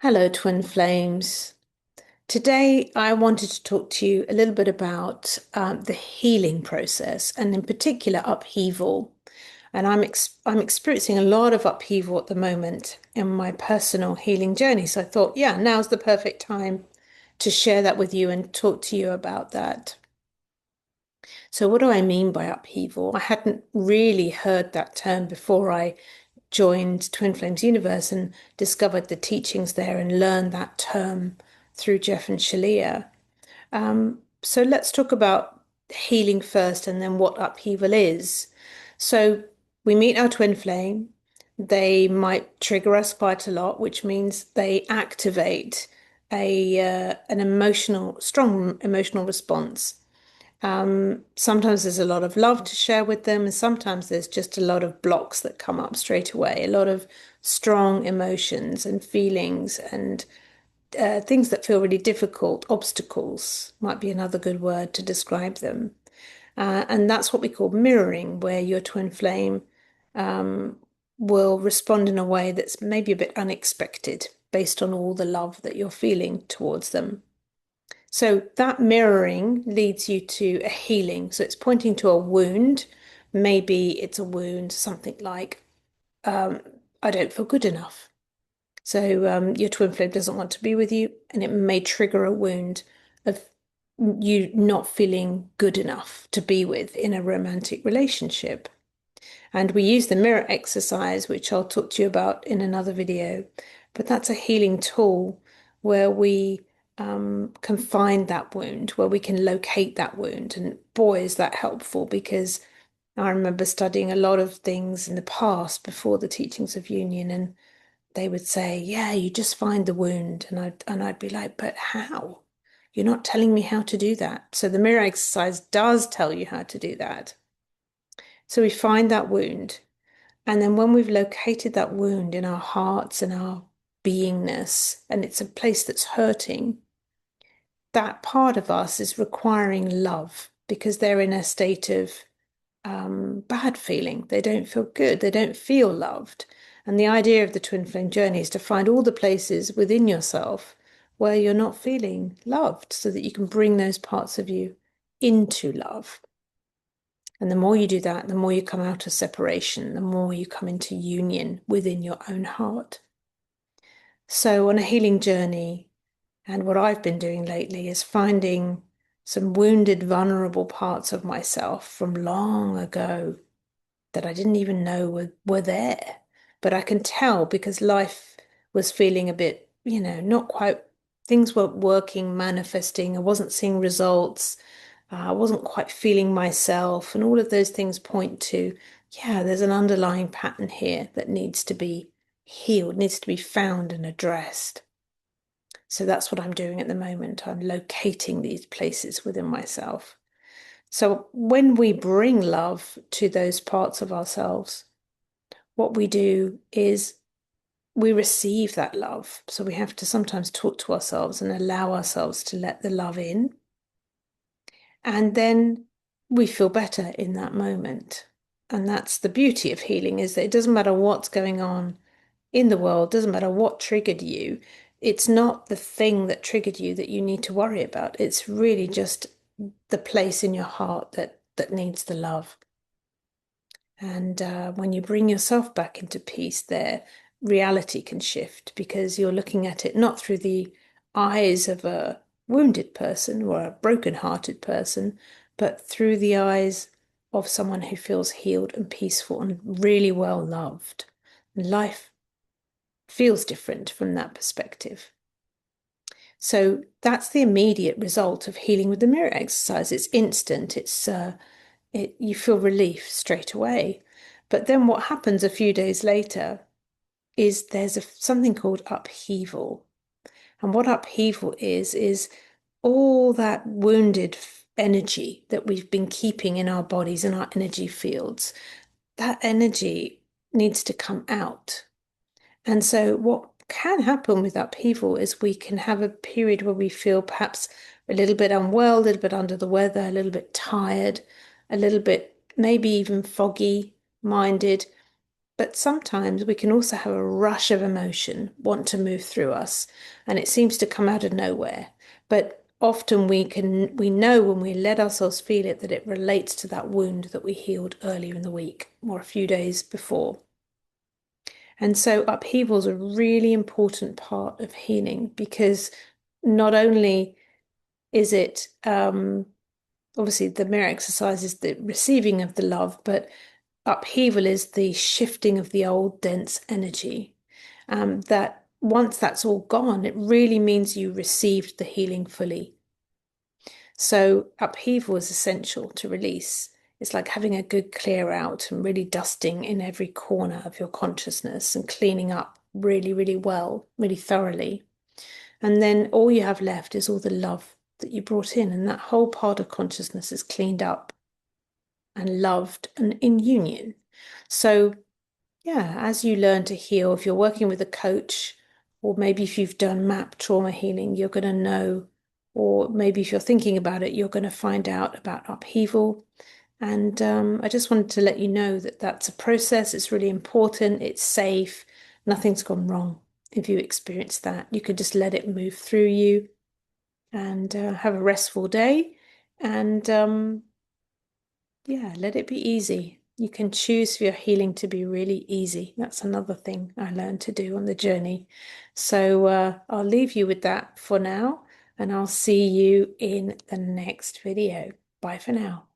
Hello, Twin Flames. Today, I wanted to talk to you a little bit about the healing process and, in particular, upheaval. And I'm experiencing a lot of upheaval at the moment in my personal healing journey. So I thought, yeah, now's the perfect time to share that with you and talk to you about that. So, what do I mean by upheaval? I hadn't really heard that term before I joined Twin Flames Universe and discovered the teachings there and learned that term through Jeff and Shalia. So let's talk about healing first and then what upheaval is. So we meet our twin flame. They might trigger us quite a lot, which means they activate an strong emotional response. Sometimes there's a lot of love to share with them, and sometimes there's just a lot of blocks that come up straight away, a lot of strong emotions and feelings and things that feel really difficult, obstacles might be another good word to describe them. And that's what we call mirroring, where your twin flame um, will respond in a way that's maybe a bit unexpected based on all the love that you're feeling towards them. So that mirroring leads you to a healing. So it's pointing to a wound. Maybe it's a wound, something like, um, I don't feel good enough. So your twin flame doesn't want to be with you, and it may trigger a wound of you not feeling good enough to be with in a romantic relationship. And we use the mirror exercise, which I'll talk to you about in another video. But that's a healing tool where we can find that wound, where we can locate that wound. And boy, is that helpful because I remember studying a lot of things in the past before the teachings of union, and they would say, "Yeah, you just find the wound," and I'd be like, "But how? You're not telling me how to do that." So the mirror exercise does tell you how to do that. So we find that wound. And then when we've located that wound in our hearts and our beingness, and it's a place that's hurting, that part of us is requiring love because they're in a state of bad feeling. They don't feel good. They don't feel loved. And the idea of the twin flame journey is to find all the places within yourself where you're not feeling loved so that you can bring those parts of you into love. And the more you do that, the more you come out of separation, the more you come into union within your own heart. So, on a healing journey, and what I've been doing lately is finding some wounded, vulnerable parts of myself from long ago that I didn't even know were there. But I can tell because life was feeling a bit, not quite, things weren't working, manifesting. I wasn't seeing results. I wasn't quite feeling myself. And all of those things point to, yeah, there's an underlying pattern here that needs to be healed, needs to be found and addressed. So that's what I'm doing at the moment. I'm locating these places within myself. So when we bring love to those parts of ourselves, what we do is we receive that love. So we have to sometimes talk to ourselves and allow ourselves to let the love in. And then we feel better in that moment. And that's the beauty of healing, is that it doesn't matter what's going on in the world, doesn't matter what triggered you. It's not the thing that triggered you that you need to worry about. It's really just the place in your heart that needs the love. And when you bring yourself back into peace there, reality can shift because you're looking at it not through the eyes of a wounded person or a broken-hearted person, but through the eyes of someone who feels healed and peaceful and really well loved. Life feels different from that perspective. So that's the immediate result of healing with the mirror exercise. It's instant. You feel relief straight away. But then what happens a few days later is there's something called upheaval. And what upheaval is all that wounded energy that we've been keeping in our bodies and our energy fields. That energy needs to come out. And so what can happen with upheaval is we can have a period where we feel perhaps a little bit unwell, a little bit under the weather, a little bit tired, a little bit maybe even foggy minded. But sometimes we can also have a rush of emotion want to move through us, and it seems to come out of nowhere. But often we know when we let ourselves feel it that it relates to that wound that we healed earlier in the week or a few days before. And so upheaval is a really important part of healing because not only is it obviously the mirror exercise is the receiving of the love, but upheaval is the shifting of the old dense energy. That once that's all gone, it really means you received the healing fully. So upheaval is essential to release. It's like having a good clear out and really dusting in every corner of your consciousness and cleaning up really, really well, really thoroughly. And then all you have left is all the love that you brought in, and that whole part of consciousness is cleaned up and loved and in union. So yeah, as you learn to heal, if you're working with a coach, or maybe if you've done MAP trauma healing, you're going to know, or maybe if you're thinking about it, you're going to find out about upheaval. And I just wanted to let you know that that's a process. It's really important. It's safe. Nothing's gone wrong if you experience that. You could just let it move through you and have a restful day. And yeah, let it be easy. You can choose for your healing to be really easy. That's another thing I learned to do on the journey. So I'll leave you with that for now, and I'll see you in the next video. Bye for now.